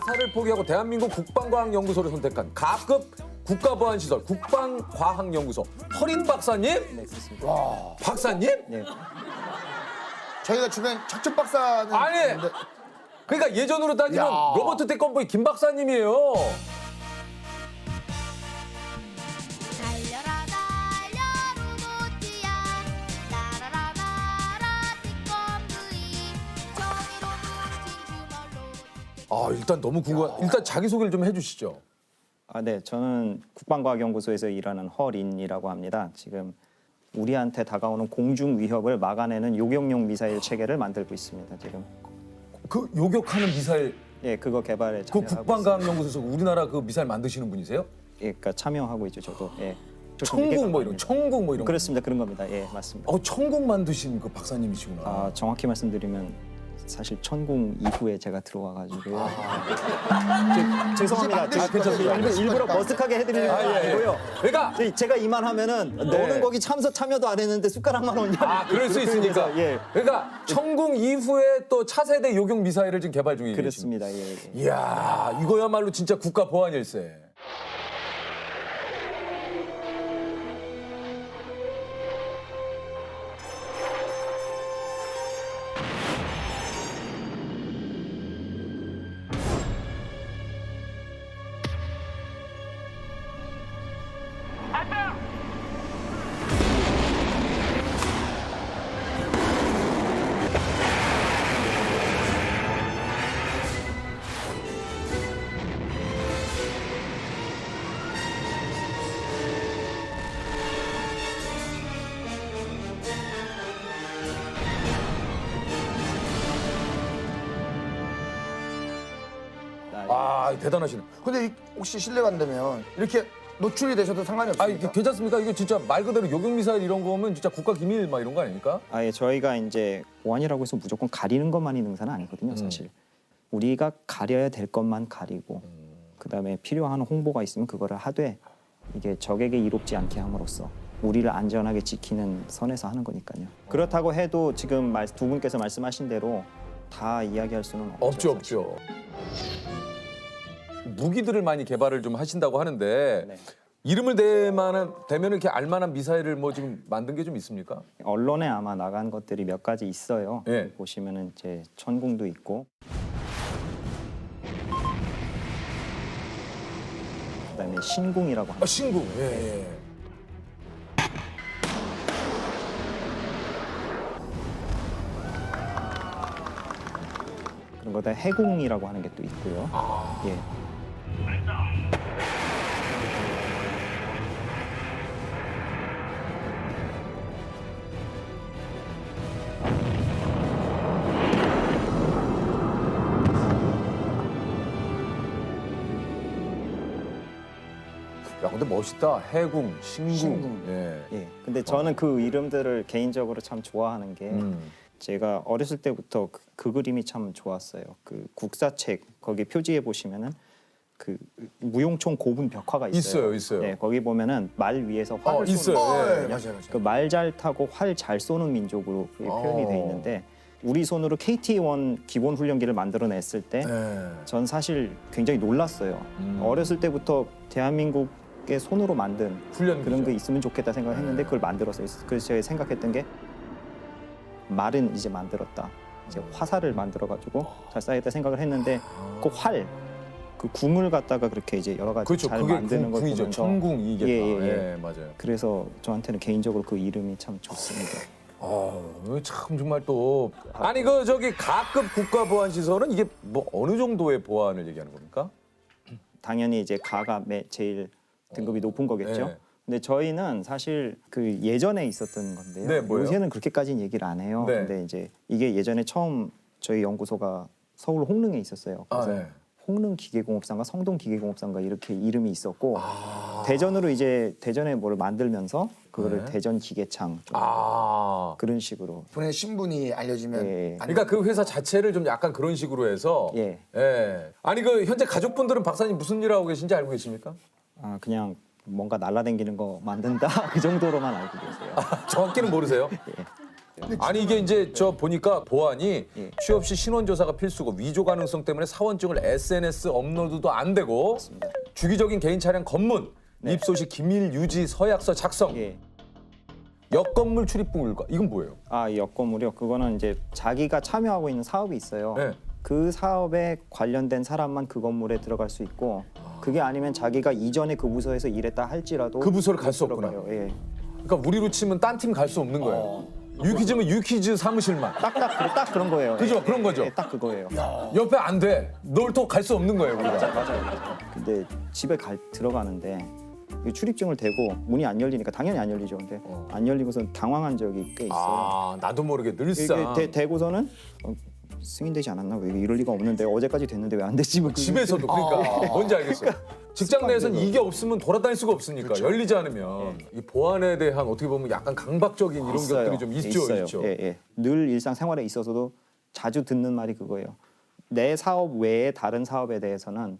나사를 포기하고 대한민국 국방과학연구소를 선택한 가급 국가보안시설 국방과학연구소 허린 박사님? 네, 그렇습니다. 박사님? 네. 저희가 주변 척척 박사는 아니! 있는데 그러니까 예전으로 따지면 야. 로버트 태권보이 김 박사님이에요. 달려라 달려 로봇이야 날아라 날아 태권브이 정의로 뭉친 주말로 일단 너무 궁금한. 일단 자기 소개를 좀 해주시죠. 네, 저는 국방과학연구소에서 일하는 허린이라고 합니다. 지금 우리한테 다가오는 공중 위협을 막아내는 요격용 미사일 체계를 만들고 있습니다. 지금 그 요격하는 미사일 예, 그거 개발에 그 참여하고 있습니다. 국방과학연구소에서 우리나라 그 미사일 만드시는 분이세요? 예, 그러니까 참여하고 있죠, 저도. 예. 천국 뭐 이런 천국 뭐 이런. 그렇습니다, 그런 겁니다. 예, 맞습니다. 천국 만드신 그 박사님이시구나. 정확히 말씀드리면 사실 천궁 이후에 제가 들어와가지고 죄송합니다. 이제 만드실 거니까. 일부러 머쓱하게 해드리는 건 아니고요. 그러니까 제가 이만하면은 너는 거기 참여도 안 했는데 숟가락만 얹냐. 그럴 수 있으니까. 예, 그러니까 천궁 이후에 또 차세대 요격 미사일을 지금 개발 중이신. 그렇습니다. 예, 예. 이야, 이거야말로 진짜 국가 보안일세. 대단하시네. 근데 혹시 실례가 안 되면 이렇게 노출이 되셔도 상관이 없습니까? 괜찮습니까? 이거 진짜 말 그대로 요격 미사일 이런 거면 진짜 국가 기밀 막 이런 거 아닙니까? 예, 저희가 이제 보안이라고 해서 무조건 가리는 것만이 능사는 아니거든요, 사실. 우리가 가려야 될 것만 가리고 그다음에 필요한 홍보가 있으면 그거를 하되 이게 적에게 이롭지 않게 함으로써 우리를 안전하게 지키는 선에서 하는 거니까요. 그렇다고 해도 지금 두 분께서 말씀하신 대로 다 이야기할 수는 없죠. 사실. 없죠. 무기들을 많이 개발을 좀 하신다고 하는데 네. 이름을 대면 이렇게 알만한 미사일을 뭐 지금 만든 게 좀 있습니까? 언론에 아마 나간 것들이 몇 가지 있어요. 예. 보시면은 이제 천궁도 있고, 그다음에 신궁이라고 합니다. 신궁. 예. 그런 거다 해궁이라고 하는 게 또 있고요. 예. 야, 근데 멋있다. 해궁, 신궁. 신궁. 예. 예. 근데 저는 그 이름들을 개인적으로 참 좋아하는 게 제가 어렸을 때부터 그 그림이 참 좋았어요. 그 국사책 거기 표지에 보시면은 그 무용총 고분 벽화가 있어요. 있어요. 네, 거기 보면은 말 위에서 활을 있어요. 쏘는 예. 맞아요. 그 말 잘 타고 활 잘 쏘는 민족으로 그게 표현이 돼 있는데 우리 손으로 KT-1 기본 훈련기를 만들어냈을 때 전 예. 사실 굉장히 놀랐어요. 어렸을 때부터 대한민국의 손으로 만든 훈련기죠. 그런 게 있으면 좋겠다 생각했는데 그걸 만들었어요. 그래서 제가 생각했던 게 말은 이제 만들었다. 이제 화살을 만들어가지고 잘 쏴야겠다 생각을 했는데 그 활, 그 궁을 갖다가 그렇게 이제 여러 가지 그렇죠. 잘 그게 만드는 걸 궁이죠. 보면서 천궁이겠다. 예. 맞아요. 그래서 저한테는 개인적으로 그 이름이 참 좋습니다. 참 정말 또 아니 저기 가급 국가 보안 시설은 이게 뭐 어느 정도의 보안을 얘기하는 겁니까? 당연히 이제 가가 제일 등급이 높은 거겠죠. 네. 근데 저희는 사실 그 예전에 있었던 건데요. 네, 뭐예요? 요새는 그렇게까지는 얘기를 안 해요. 네. 근데 이제 이게 예전에 처음 저희 연구소가 서울 홍릉에 있었어요. 그래서 네. 홍릉 기계공업상가, 성동 기계공업상가 이렇게 이름이 있었고 대전으로 이제 대전에 뭐를 만들면서 그거를 네. 대전 기계창 좀 그런 식으로. 분의 신분이 알려지면 예. 안 그러니까 그 회사 자체를 좀 약간 그런 식으로 해서 예. 아니 그 현재 가족분들은 박사님 무슨 일 하고 계신지 알고 계십니까? 그냥 뭔가 날라다니는 거 만든다 그 정도로만 알고 계세요. 정확히는 모르세요? 아니 이게 이제 저 보니까 보안이 예. 취업 시 신원 조사가 필수고 위조 가능성 때문에 사원증을 SNS 업로드도 안 되고 주기적인 개인 차량 검문, 입소시 기밀 유지 서약서 작성, 예. 역건물 출입부 일과 이건 뭐예요? 아, 이 역건물이요. 그거는 이제 자기가 참여하고 있는 사업이 있어요. 네. 그 사업에 관련된 사람만 그 건물에 들어갈 수 있고 그게 아니면 자기가 이전에 그 부서에서 일했다 할지라도 그 부서를 갈 수 못 없구나. 들어가요. 예. 그러니까 우리로 치면 딴 팀 갈 수 없는 거예요. 유퀴즈면 유퀴즈 사무실만. 딱 그런 거예요. 그죠? 예, 그런 예, 거죠. 예, 딱 그거예요. 옆에 안 돼. 널 또 갈 수 없는 거예요. 우리가. 맞아요. 근데 집에 들어가는데 이 출입증을 대고 문이 안 열리니까 당연히 안 열리죠. 근데 안 열리고선 당황한 적이 꽤 있어요. 아 나도 모르게 늘상 이게 대고서는 승인되지 않았나? 왜 이럴 리가 없는데 어제까지 됐는데 왜 안 됐지? 뭐 집에서도 그러니까 뭔지 알겠어. 직장 내에서는 이게 없으면 돌아다닐 수가 없으니까 열리지 않으면 이 보안에 대한 어떻게 보면 약간 강박적인 이런 있어요. 것들이 좀 있죠. 있어요. 있죠. 예, 예. 늘 일상생활에 있어서도 자주 듣는 말이 그거예요. 내 사업 외에 다른 사업에 대해서는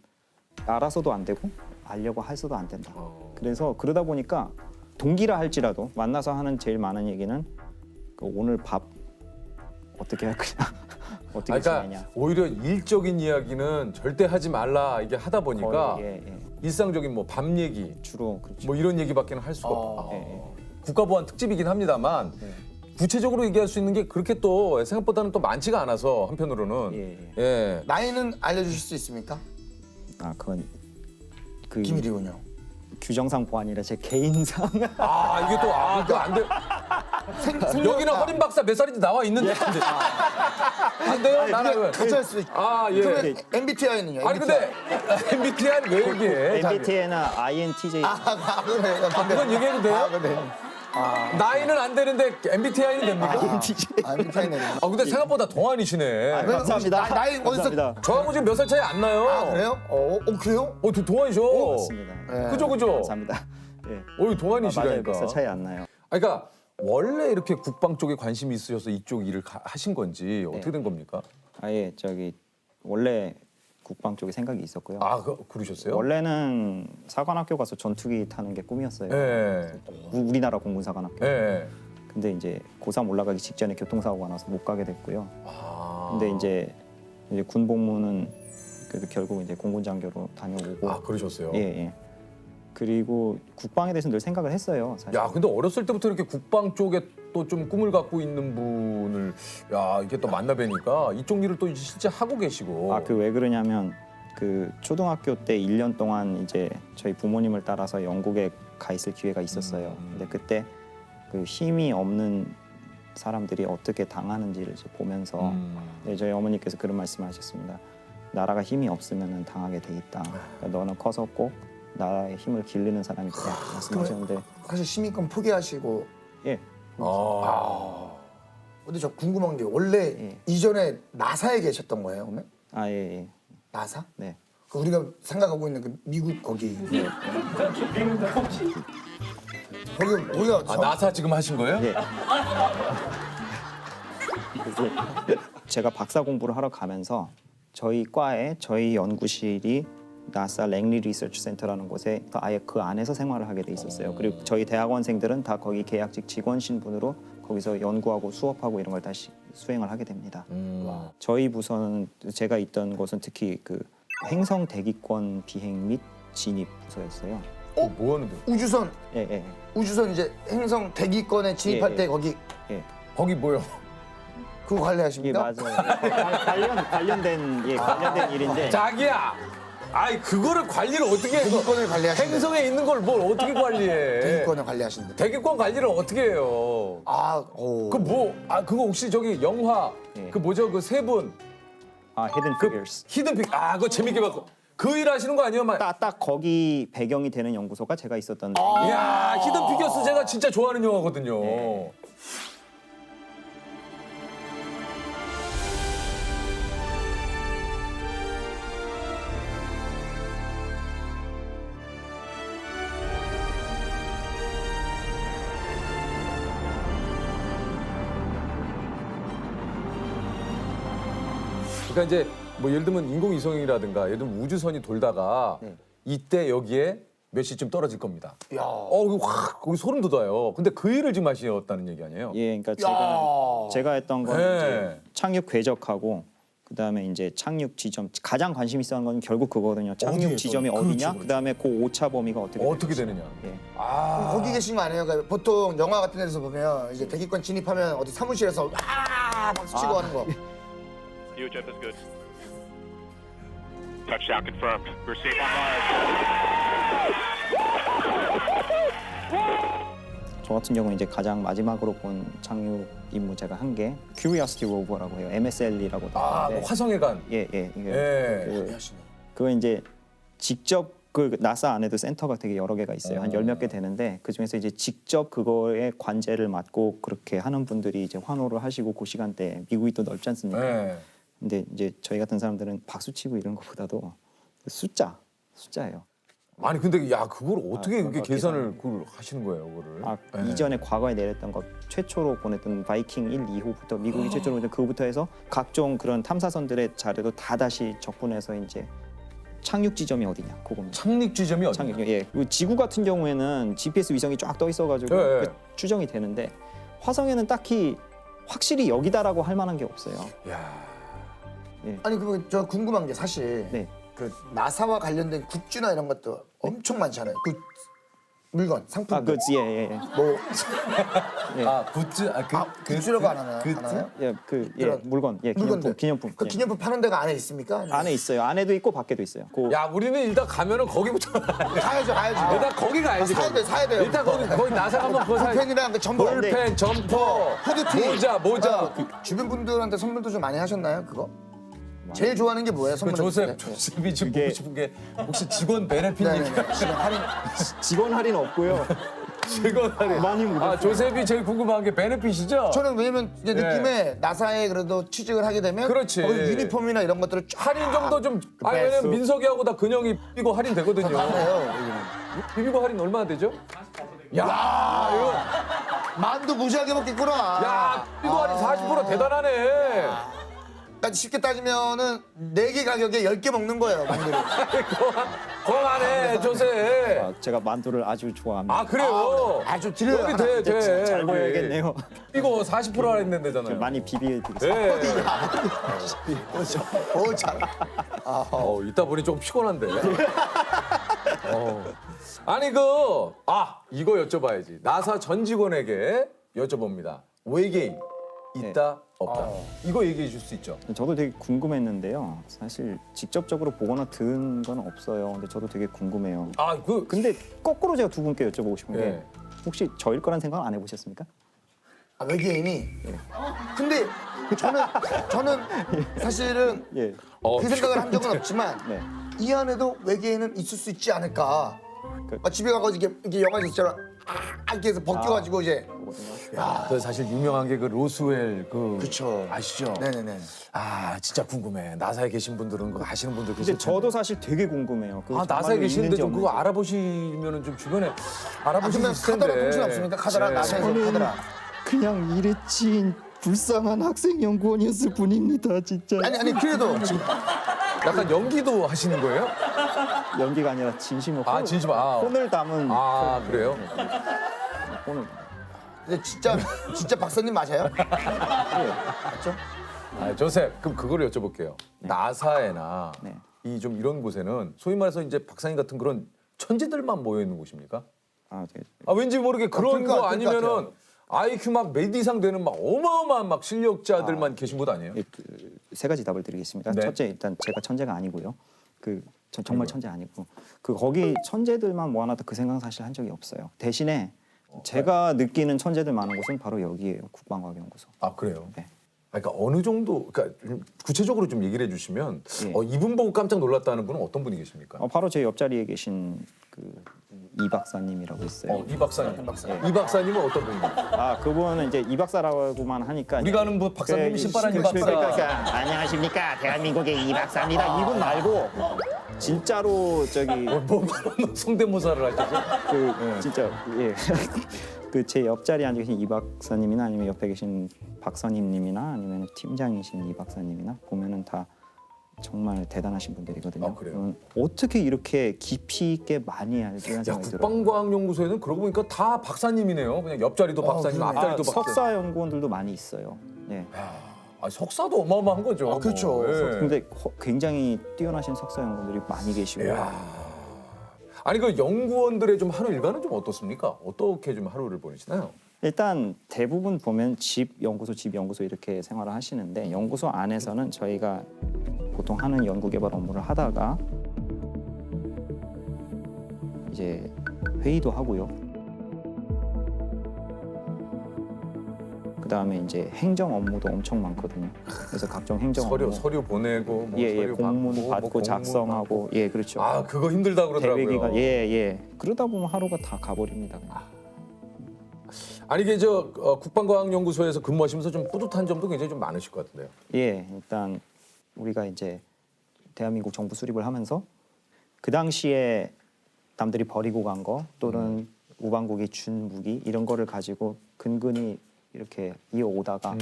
알아서도 안 되고 알려고 해서도 안 된다. 그래서 그러다 보니까 동기라 할지라도 만나서 하는 제일 많은 얘기는 그 오늘 밥 어떻게 할 거냐, 어떻게 아, 그러니까 지내냐. 오히려 일적인 이야기는 절대 하지 말라 이게 하다 보니까 거의, 예, 예. 일상적인 뭐 밥 얘기 주로 그렇죠. 뭐 이런 얘기밖에는 할 수가 없다. 예, 예. 국가보안 특집이긴 합니다만 구체적으로 얘기할 수 있는 게 그렇게 또 생각보다는 또 많지가 않아서 한편으로는 예, 예. 나이는 알려주실 수 있습니까? 아 그건 그 기밀이군요. 규정상 보안이라 제 개인상. 아 이게 또 그거 안 돼. 여기는 허린 박사 몇 살인지 나와 있는데 안 돼요? 나는 가짜일 수도 있고. 아 예. 그러면 MBTI는요? 아니 근데 MBTI는 왜 얘기해? MBTI나 INTJ. 그건 얘기해도 돼요? 네. 나이는 안 되는데 MBTI는 됩니까? MBTI는. 아 근데 생각보다 동안이시네. 감사합니다. 나이 어디서? 감사합니다. 저하고 지금 몇 살 차이 안 나요. 아 그래요? 그래요? 동안이셔. 맞습니다. 네. 그죠 그죠. 감사합니다. 예. 어이 동안이시라니까. 맞아요. 몇 살 차이 안 나요. 그러니까 원래 이렇게 국방 쪽에 관심이 있으셔서 이쪽 일을 하신 건지 어떻게 된 겁니까? 아예 저기 원래 국방 쪽에 생각이 있었고요. 아 그러셨어요? 원래는 사관학교 가서 전투기 타는 게 꿈이었어요. 예. 우리나라 공군사관학교. 예. 근데 이제 고3 올라가기 직전에 교통사고가 나서 못 가게 됐고요. 아. 근데 이제 군 복무는 그래도 결국 이제 공군장교로 다녀오고. 아 그러셨어요? 예, 예. 그리고 국방에 대해서 늘 생각을 했어요. 사실. 야, 근데 어렸을 때부터 이렇게 국방 쪽에 또 좀 꿈을 갖고 있는 분을 야 이렇게 또 만나 뵈니까 이쪽 일을 또 실제 하고 계시고. 아, 그 왜 그러냐면 그 초등학교 때 1년 동안 이제 저희 부모님을 따라서 영국에 가 있을 기회가 있었어요. 근데 그때 그 힘이 없는 사람들이 어떻게 당하는지를 이제 보면서 네, 저희 어머니께서 그런 말씀을 하셨습니다. 나라가 힘이 없으면 당하게 돼 있다. 그러니까 너는 커서 꼭 나라의 힘을 기르는 사람이 되라 말씀하셨는데 사실 시민권 포기하시고. 예. 근데 저 궁금한 게 원래 예. 이전에 나사에 계셨던 거예요, 그러면? 아, 예, 예. 나사? 네. 그 우리가 생각하고 있는 그 미국 거기. 거기가 아, 나사 지금 하신 거예요? 예. 제가 박사 공부를 하러 가면서 저희 과에 저희 연구실이 나사 랭리 리서치 센터라는 곳에 아예 그 안에서 생활을 하게 돼 있었어요. 그리고 저희 대학원생들은 다 거기 계약직 직원 신분으로 거기서 연구하고 수업하고 이런 걸 다시 수행을 하게 됩니다. 저희 부서는 제가 있던 곳은 특히 그 행성 대기권 비행 및 진입 부서였어요. 뭐 하는데? 우주선 예, 예. 우주선 이제 행성 대기권에 진입할 예, 때 예. 거기 거기 뭐요? 그거 예, 관리하십니까? 맞아요. 관련된 일인데. 자기야. 아이 그거를 관리를 어떻게 해? 대기권을 관리하신대. 행성에 있는 걸 뭘 어떻게 관리해? 대기권을 관리하신대. 대기권 관리를 어떻게 해요? 그 뭐 그거 혹시 저기 영화 예. 그 뭐죠 그 세 분 아, 히든 그 피겨스. 히든픽 그거 재밌게 봤고 그 일 하시는 거 아니에요? 막 딱 거기 배경이 되는 연구소가 제가 있었던 이야 히든피겨스 제가 진짜 좋아하는 영화거든요. 예. 그러니까 이제 뭐 예를 들면 인공위성이라든가 예를 들면 우주선이 돌다가 네. 이때 여기에 몇 시쯤 떨어질 겁니다. 야. 이거 확 거기 소름 돋아요. 근데 그 일을 지금 하셨다는 얘기 아니에요? 예, 그러니까 야. 제가 했던 건 네. 이제 착륙 궤적하고 그다음에 이제 착륙 지점 가장 관심 있어 하는 건 결국 그거거든요. 착륙 어디에 지점이 그렇죠, 어디냐, 그렇죠. 그다음에 그 오차 범위가 어떻게 되느냐. 예. 거기 계신 거 아니에요? 그러니까 보통 영화 같은 데서 보면 이제 대기권 진입하면 어디 사무실에서 와 박수 치고 하는 거. UHF is good. Touchdown confirmed. We're safe on Mars. 저 같은 경우는 이제 가장 마지막으로 본 착륙 임무 제가 한 게 Curiosity rover라고 해요. MSL이라고 뭐 나오는데 화성에 간. 예, 이게 예. 그거 이제 직접 그 나사 안에도 센터가 되게 여러 개가 있어요. 한 10몇 개 되는데 그 중에서 이제 직접 그거에 관제를 맡고 그렇게 하는 분들이 이제 환호를 하시고 그 시간대 미국이 또 넓지 않습니까? 예. 근데 이제 저희 같은 사람들은 박수 치고 이런 것보다도 숫자예요. 아니 근데 야 그걸 어떻게 그런 그렇게 거 계산을 그걸 하시는 거예요, 그거를? 예. 이전에 과거에 내렸던 것 최초로 보냈던 바이킹 1, 2호부터 미국이 최초로 보냈던 그거부터 해서 각종 그런 탐사선들의 자료도 다 다시 적분해서 이제 착륙 지점이 어디냐 그겁니다. 착륙 지점이 어디? 착륙, 예. 그리고 지구 같은 경우에는 GPS 위성이 쫙 떠 있어가지고 예, 예. 그 추정이 되는데 화성에는 딱히 확실히 여기다라고 할 만한 게 없어요. 야. 아니 그거 저 궁금한 게 사실 네. 그 나사와 관련된 굿즈나 이런 것도 엄청 많잖아요. 그 물건, 상품. 예. 뭐 굿즈 굿즈라고 안 하나요? 그런 물건, 기념품. 그 기념품 파는 데가 안에 있습니까? 아니면- 안에 있어요. 안에도 있고 밖에도 있어요. 야 우리는 일단 가면은 거기부터 가야죠. 일단 거기 가야지. 사야 돼요. 일단 거기 나사 가면 그거 사야 볼펜이랑 그 점퍼, 볼펜, 점퍼, 후드티, 모자. 그 주변 분들한테 선물도 좀 많이 하셨나요? 그거? 제일 좋아하는 게 뭐예요? 그 선물 조셉이 지금 그게- 보고 싶은 게 혹시 직원 베네핏이 지금 할인 직원 할인 없고요. 직원 할인. 많이 묻었어요. 조셉이 제일 궁금한 게 베네핏이죠? 저는 왜냐면 이제 네. 느낌에 나사에 그래도 취직을 하게 되면 그렇지. 거기 유니폼이나 이런 것들을 쫙 할인 정도 좀 아니 왜냐면 민석이하고 다 근형이 비비고 할인 되거든요. 하세요. 비비고 할인 얼마나 되죠? 야 이거 만두 무지하게 먹겠구나. 야 비비고 할인 40% 대단하네. 그러니까 쉽게 따지면은 4개 가격에 10개 먹는 거예요, 만두를. 거하네 조셉. 제가 만두를 아주 좋아합니다. 아 그래요? 좀 드려요. 여기 하나. 돼. 잘 보여야겠네요. 이거 40% 할인 된다잖아요. 많이 비비드리겠습니다. 네. 잘. 이따 보니 조금 피곤한데. 아니 이거 여쭤봐야지. 나사 전 직원에게 여쭤봅니다. 외계인 있다 없다. 이거 얘기해 줄 수 있죠. 저도 되게 궁금했는데요. 사실 직접적으로 보거나 들은 건 없어요. 근데 저도 되게 궁금해요. 근데 거꾸로 제가 두 분께 여쭤보고 싶은 게 예. 혹시 저일 거란 생각 안 해보셨습니까? 외계인이. 근데 저는 사실은 예. 그 생각을 한 적은 없지만 네. 이 안에도 외계인은 있을 수 있지 않을까. 집에 가서 이렇게 영화에서 있잖아. 이렇게 해서 벗겨가지고 이제. 그 사실 유명한 게 그 로스웰 그쵸. 아시죠? 네네네. 진짜 궁금해. 나사에 계신 분들은 그거 아시는 분들 계실 근데 텐데. 저도 사실 되게 궁금해요. 그거 나사에 정말로 계시는데 있는지 좀 그거 없는지. 알아보시면은 좀 주변에 알아보실 수 그러면 있을 텐데. 카더라 통신 없습니까? 카더라 네. 나사에서 카더라. 그냥 일에 치인 불쌍한 학생 연구원이었을 뿐입니다, 진짜. 아니 그래도 지금 약간 연기도 하시는 거예요? 연기가 아니라 진심으로 진심. 혼을 담은 그래요? 혼을. 근데 진짜 박사님 맞아요? 조셉, 그럼 그거를 여쭤볼게요. 나사에나 네. 이 좀 이런 곳에는 소위 말해서 이제 박사님 같은 그런 천재들만 모여 있는 곳입니까? 네. 왠지 모르게 그런 그럴 거 것 아니면은 같아요. IQ 막 몇 이상 되는 막 어마어마한 막 실력자들만 계신 곳 아니에요? 세 가지 답을 드리겠습니다. 네. 첫째, 일단 제가 천재가 아니고요. 정말 천재 아니고 거기 천재들만 모아놨다 그 생각 사실 한 적이 없어요. 대신에 제가 느끼는 천재들 많은 곳은 바로 여기예요. 국방과학연구소. 그래요? 네. 그러니까 어느 정도, 그러니까 좀 구체적으로 좀 얘기를 해주시면 예. 이분 보고 깜짝 놀랐다는 분은 어떤 분이 계십니까? 바로 제 옆자리에 계신 이 박사님이라고 있어요. 이 박사님. 이 박사님은 어떤 분입니까? 그분은 이제 이 박사라고만 하니까 우리가 아는 뭐 박사님이 신바람 이 박사. 그러니까 안녕하십니까 대한민국의 이 박사입니다. 이분 말고 진짜로 성대모사를 하셔서. 진짜 제 옆자리에 앉아 계신 이 박사님이나 아니면 옆에 계신 박사님이나 아니면 팀장이신 이 박사님이나 보면은 다 정말 대단하신 분들이거든요. 아, 그래요? 어떻게 이렇게 깊이 있게 많이 알지 하는 야, 생각이 들어요. 국방과학연구소에는 그러고 보니까 다 박사님이네요. 그냥 옆자리도 박사님, 그러네. 앞자리도 박사. 석사 연구원들도 많이 있어요. 예. 아, 석사도 어마어마한 거죠. 아, 그렇죠. 근데 굉장히 뛰어나신 석사 연구원들이 많이 계시고 아니 그 연구원들의 좀 하루 일과는 좀 어떻습니까? 어떻게 좀 하루를 보내시나요? 일단 대부분 보면 집 연구소 이렇게 생활을 하시는데 연구소 안에서는 저희가 보통 하는 연구 개발 업무를 하다가 이제 회의도 하고요. 그다음에 이제 행정 업무도 엄청 많거든요. 그래서 각종 행정 업무 서류 보내고 뭐 예, 서류 공문 받고 공문 작성하고 예, 그렇죠. 아 그거 힘들다 그러더라고요. 대회 기간 예. 그러다 보면 하루가 다 가버립니다. 그냥. 아니 이게 저 국방과학연구소에서 근무하시면서 좀 뿌듯한 점도 굉장히 좀 많으실 것 같은데요. 예, 일단 우리가 이제 대한민국 정부 수립을 하면서 그 당시에 남들이 버리고 간 거 또는 우방국이 준 무기 이런 거를 가지고 근근히 이렇게 이어오다가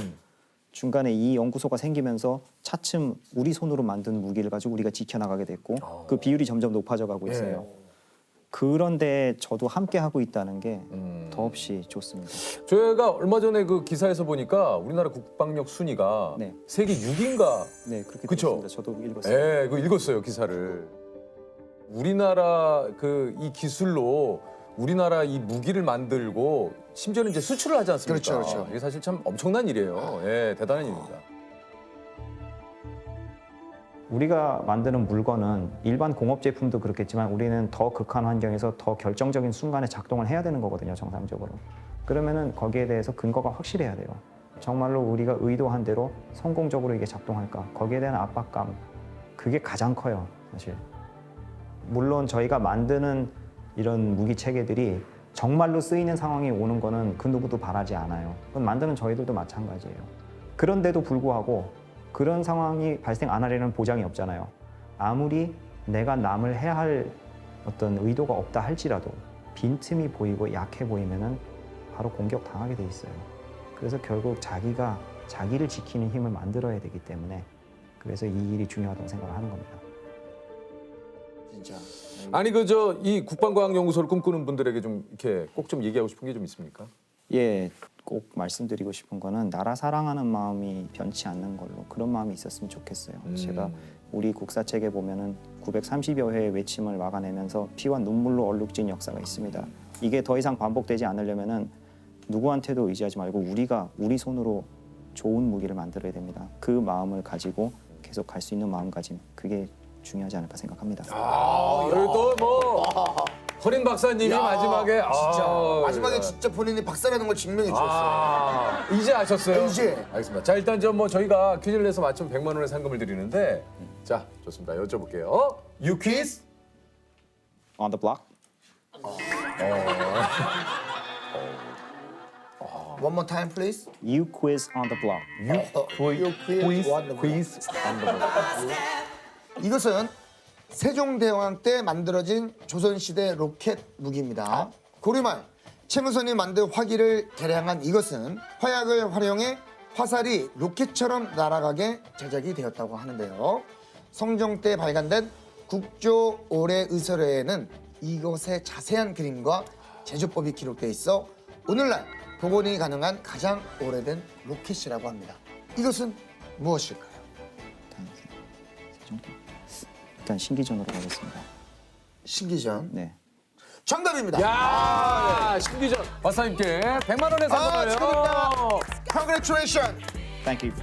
중간에 이 연구소가 생기면서 차츰 우리 손으로 만든 무기를 가지고 우리가 지켜나가게 됐고 그 비율이 점점 높아져 가고 있어요. 그런데 저도 함께 하고 있다는 게 더없이 좋습니다. 저희가 얼마 전에 그 기사에서 보니까 우리나라 국방력 순위가 네. 세계 6위인가. 네, 그렇게 그쵸? 됐습니다. 저도 읽었어요. 예, 그 읽었어요 기사를. 우리나라 그 이 기술로 우리나라 이 무기를 만들고 심지어는 이제 수출을 하지 않습니까? 그렇죠. 이게 사실 참 엄청난 일이에요. 예, 대단한 일입니다. 우리가 만드는 물건은 일반 공업 제품도 그렇겠지만 우리는 더 극한 환경에서 더 결정적인 순간에 작동을 해야 되는 거거든요, 정상적으로. 그러면은 거기에 대해서 근거가 확실해야 돼요. 정말로 우리가 의도한 대로 성공적으로 이게 작동할까? 거기에 대한 압박감, 그게 가장 커요, 사실. 물론 저희가 만드는 이런 무기 체계들이 정말로 쓰이는 상황이 오는 거는 그 누구도 바라지 않아요. 그건 만드는 저희들도 마찬가지예요. 그런데도 불구하고 그런 상황이 발생 안 하려는 보장이 없잖아요. 아무리 내가 남을 해야 할 어떤 의도가 없다 할지라도 빈틈이 보이고 약해 보이면은 바로 공격 당하게 돼 있어요. 그래서 결국 자기가 자기를 지키는 힘을 만들어야 되기 때문에 그래서 이 일이 중요하다고 생각을 하는 겁니다. 진짜. 아니 그 저 이 국방과학연구소를 꿈꾸는 분들에게 좀 이렇게 꼭 좀 얘기하고 싶은 게 좀 있습니까? 예, 꼭 말씀드리고 싶은 거는 나라 사랑하는 마음이 변치 않는 걸로 그런 마음이 있었으면 좋겠어요. 제가 우리 국사책에 보면은 930여 회의 외침을 막아내면서 피와 눈물로 얼룩진 역사가 있습니다. 이게 더 이상 반복되지 않으려면은 누구한테도 의지하지 말고 우리가 우리 손으로 좋은 무기를 만들어야 됩니다. 그 마음을 가지고 계속 갈 수 있는 마음가짐, 그게 중요하지 않을까 생각합니다. 그리고 또뭐 허린 박사님이 야, 마지막에 진짜 마지막에 진짜 본인이 박사라는 걸 증명해 주셨어요. 이제 아셨어요? 이제. 알겠습니다. 자 일단 뭐 저희가 퀴즈를 내서 맞추면 100만 원의 상금을 드리는데 자 좋습니다. 여쭤볼게요. 유퀴즈 On the block? One more time, please. You quiz on the block. 퀴즈 이것은 세종대왕 때 만들어진 조선시대 로켓 무기입니다. 고려말 최무선이 만든 화기를 개량한 이것은 화약을 활용해 화살이 로켓처럼 날아가게 제작이 되었다고 하는데요. 성종 때 발간된 국조 올해 의설에는 이것의 자세한 그림과 제조법이 기록돼 있어 오늘날 복원이 가능한 가장 오래된 로켓이라고 합니다. 이것은 무엇일까요? 일단 신기전으로 가겠습니다. 신기전. 네. 정답입니다. 야 신기전 박사님께 100만 원의 상금을요. 축하드립니다. Congratulations. Thank you.